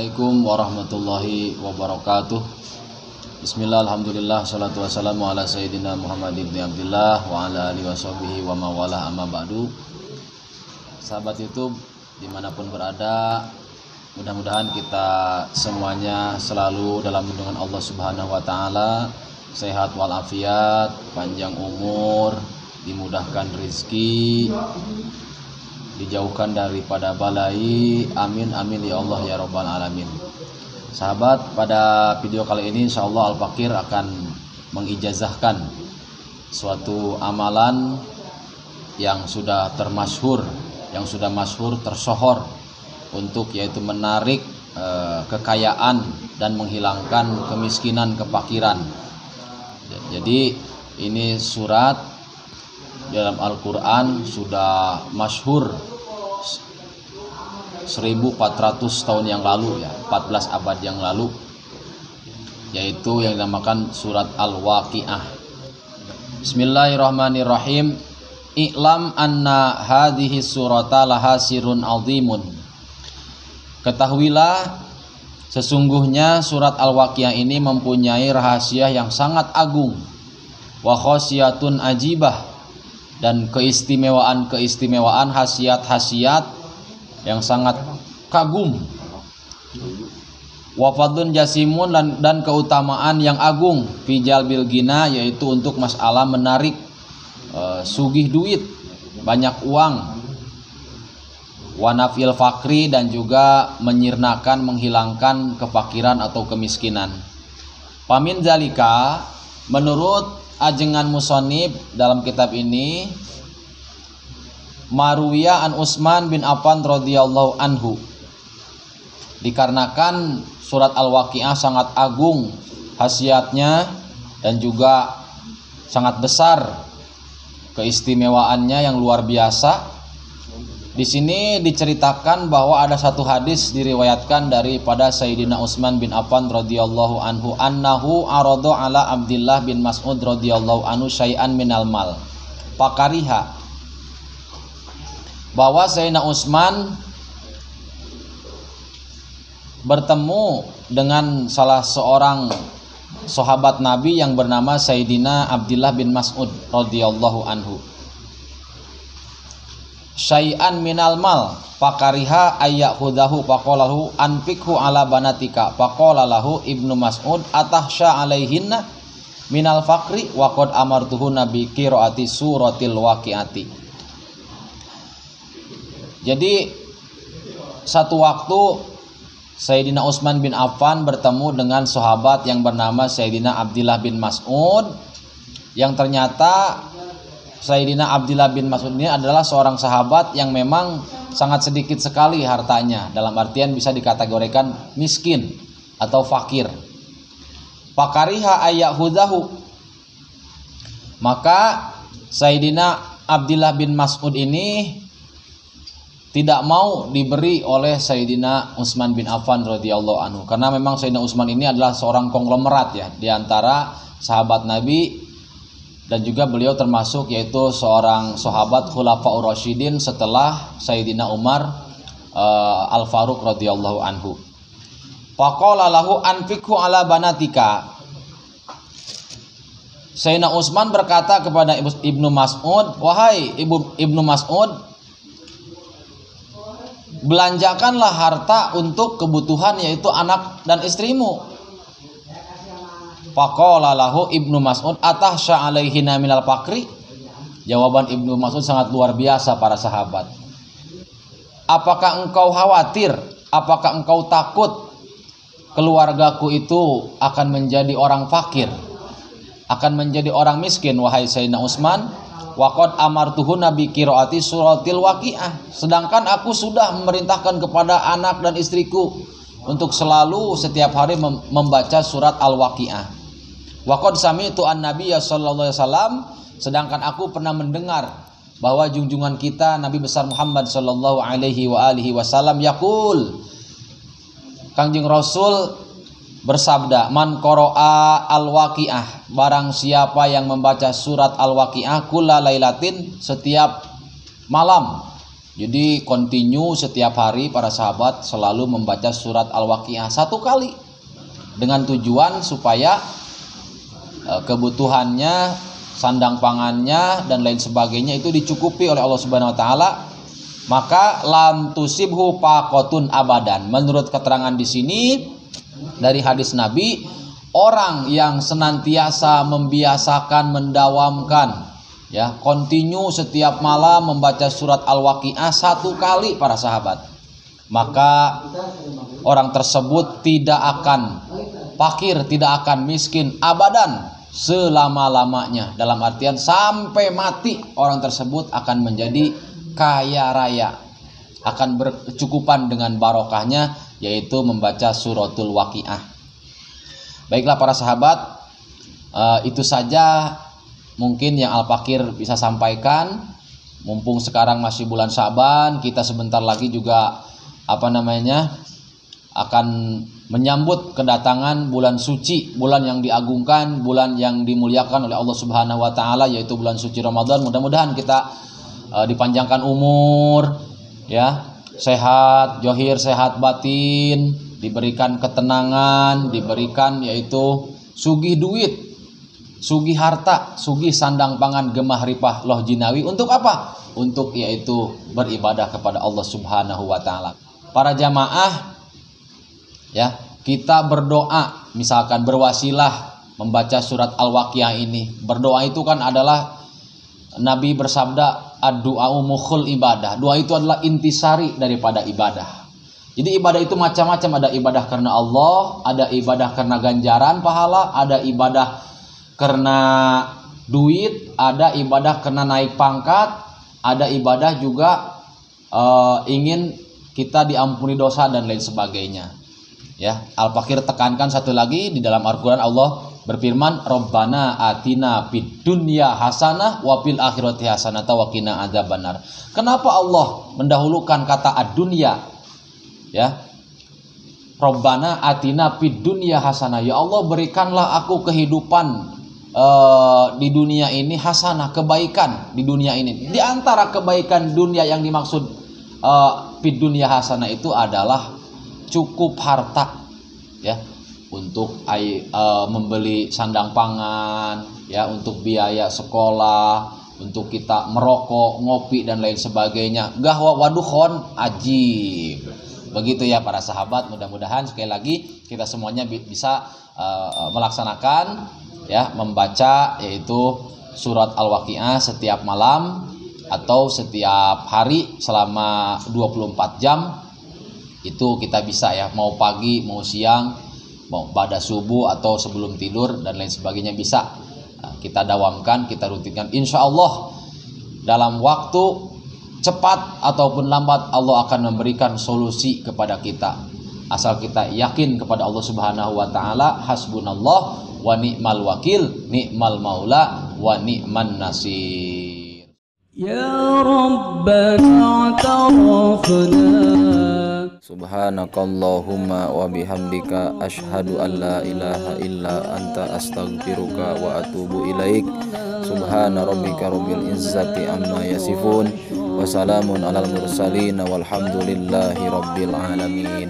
Assalamualaikum warahmatullahi wabarakatuh. Bismillah, alhamdulillah, salatu wassalamu ala sayyidina Muhammad ibn Abdullah wa ala alihi wa sahbihi wa mawalah amma ba'du. Sahabat YouTube dimanapun berada, mudah-mudahan kita semuanya selalu dalam lindungan Allah Subhanahu wa ta'ala, sehat walafiat, panjang umur, dimudahkan rezeki, dijauhkan daripada balai, amin amin ya Allah ya rabbal alamin. Sahabat, pada video kali ini insyaallah Al-Fakir akan mengijazahkan suatu amalan yang sudah termasyhur, yang sudah masyhur tersohor untuk yaitu menarik kekayaan dan menghilangkan kemiskinan, kefakiran. Jadi ini surat dalam Al-Quran sudah masyhur 1400 tahun yang lalu, ya 14 abad yang lalu, yaitu yang dinamakan surat Al-Waqiah. Bismillahirrahmanirrahim. I'lam anna hadhihi surata laha sirrun azimun. Ketahuilah sesungguhnya surat Al-Waqiah ini mempunyai rahasia yang sangat agung, wa khosiyatun ajibah, dan keistimewaan khasiat-khasiat yang sangat kagum, wa fadlun jasimun, dan keutamaan yang agung, fi jalbil ghina, yaitu untuk masalah menarik sugih duit, banyak uang, wa nafil fakri, dan juga menyirnakan, menghilangkan kefakiran atau kemiskinan. Pamin zalika, menurut ajengan musonib dalam kitab ini, Maruwiya an Utsman bin Affan radhiyallahu anhu, dikarenakan surat Al-Waqiah sangat agung khasiatnya dan juga sangat besar keistimewaannya yang luar biasa. Di sini diceritakan bahwa ada satu hadis diriwayatkan daripada Sayyidina Utsman bin Affan radhiyallahu anhu, annahu arada ala Abdullah bin Mas'ud radhiyallahu anhu syai'an minal mal fakariha, bahwa Sayyidina Utsman bertemu dengan salah seorang sahabat Nabi yang bernama Sayyidina Abdullah bin Mas'ud radhiyallahu anhu, syai'an minal mal fakariha ayyahudahu faqalahu anfikhu ala banatika, faqala lahu Ibnu Mas'ud atahsya alaihinna minal fakri wa qad amartuhu nabi qiraati suratil waqiati. Jadi satu waktu Sayyidina Utsman bin Affan bertemu dengan sahabat yang bernama Sayyidina Abdullah bin Mas'ud, yang ternyata Sayyidina Abdullah bin Mas'ud ini adalah seorang sahabat yang memang sangat sedikit sekali hartanya, dalam artian bisa dikategorikan miskin atau fakir. Fakariha ayyahudahu, maka Sayyidina Abdullah bin Mas'ud ini tidak mau diberi oleh Sayyidina Utsman bin Affan radhiyallahu anhu, karena memang Sayyidina Utsman ini adalah seorang konglomerat, ya, di antara sahabat Nabi, dan juga beliau termasuk yaitu seorang sahabat Khulafaur Rasyidin setelah Sayyidina Umar Al-Faruq radhiyallahu anhu. Faqala lahu anfikhu ala banatika. Sayyidina Utsman berkata kepada Ibnu Mas'ud, wahai Ibnu Mas'ud, belanjakanlah harta untuk kebutuhan yaitu anak dan istrimu. Faqala lahu Ibnu Mas'ud atahsya alaihina minal fakri. Jawaban Ibnu Mas'ud sangat luar biasa para sahabat. Apakah engkau khawatir, apakah engkau takut keluargaku itu akan menjadi orang fakir, akan menjadi orang miskin, wahai Sayyidina Utsman? Waqad amartuhu nabi qiraati suratil waqiah, sedangkan aku sudah memerintahkan kepada anak dan istriku untuk selalu setiap hari membaca surat Al-Waqiah. Waqad sami'tu an-nabiyya sallallahu alaihi wasallam, sedangkan aku pernah mendengar bahwa junjungan kita Nabi besar Muhammad sallallahu alaihi wasallam yaqul, Kangjeng Rasul bersabda, man qara'a al-waqiah, barang siapa yang membaca surat al-waqiah kulla lailatin, setiap malam, Jadi continue setiap hari para sahabat selalu membaca surat Al-Waqiah 1 kali dengan tujuan supaya kebutuhannya, sandang pangannya dan lain sebagainya itu dicukupi oleh Allah Subhanahu wa taala. Maka lam tusibhu faqatun abadan. Menurut keterangan di sini dari hadis Nabi, orang yang senantiasa membiasakan mendawamkan ya, continue setiap malam membaca surat Al-Waqiah 1 kali para sahabat, maka orang tersebut tidak akan fakir, tidak akan miskin abadan, selama-lamanya. Dalam artian sampai mati orang tersebut akan menjadi kaya raya, akan berkecukupan dengan barokahnya, yaitu membaca suratul Waqiah. Baiklah para sahabat, itu saja mungkin yang Al-Fakir bisa sampaikan. Mumpung sekarang masih bulan Syaban, kita sebentar lagi juga akan menyambut kedatangan bulan suci, bulan yang diagungkan, bulan yang dimuliakan oleh Allah Subhanahu wa taala, yaitu bulan suci Ramadan. Mudah-mudahan kita dipanjangkan umur, ya, sehat johir, sehat batin, diberikan ketenangan, diberikan yaitu sugih duit, sugih harta, sugih sandang pangan, gemah ripah loh jinawi. Untuk apa? Untuk yaitu beribadah kepada Allah Subhanahu wa taala. Para jamaah, ya, kita berdoa, misalkan berwasilah membaca surat Al-Waqiah ini. Berdoa itu kan adalah, Nabi bersabda, ad-du'a'u mukhul ibadah. Doa itu adalah intisari daripada ibadah. Jadi ibadah itu macam-macam. Ada ibadah karena Allah, ada ibadah karena ganjaran pahala, ada ibadah karena duit, ada ibadah karena naik pangkat, ada ibadah juga ingin kita diampuni dosa dan lain sebagainya. Ya, Al-Fakir tekankan satu lagi, di dalam Al-Qur'an Allah berfirman, Rabbana atina fid dunya hasanah wa fil akhirati hasanah wa qina adzabannar. Kenapa Allah mendahulukan kata ad-dunya? Ya. Rabbana atina fid dunya hasanah. Ya Allah, berikanlah aku kehidupan di dunia ini hasanah, kebaikan di dunia ini. Di antara kebaikan dunia yang dimaksud fid dunya hasanah itu adalah cukup harta, ya, untuk membeli sandang pangan, ya, untuk biaya sekolah, untuk kita merokok, ngopi dan lain sebagainya. Gahwa wadukhon ajib. Begitu ya para sahabat. Mudah-mudahan sekali lagi kita semuanya bisa melaksanakan, ya, membaca yaitu surat Al-Waqiah setiap malam atau setiap hari selama 24 jam. Itu kita bisa, ya, mau pagi, mau siang, mau pada subuh atau sebelum tidur dan lain sebagainya bisa. Kita dawamkan, kita rutinkan. Insya Allah dalam waktu cepat ataupun lambat Allah akan memberikan solusi kepada kita, asal kita yakin kepada Allah Subhanahu wa taala. Hasbunallah wa ni'mal wakil, ni'mal maula wa ni'man nasir. Ya Rabbana ta'afna. Subhanakallahumma wa bihamdika asyhadu an la ilaha illa anta astaghfiruka wa atubu ilaik. Subhana rabbika rabbil izzati amma yasifun wa salamun alal mursalin walhamdulillahi rabbil alamin.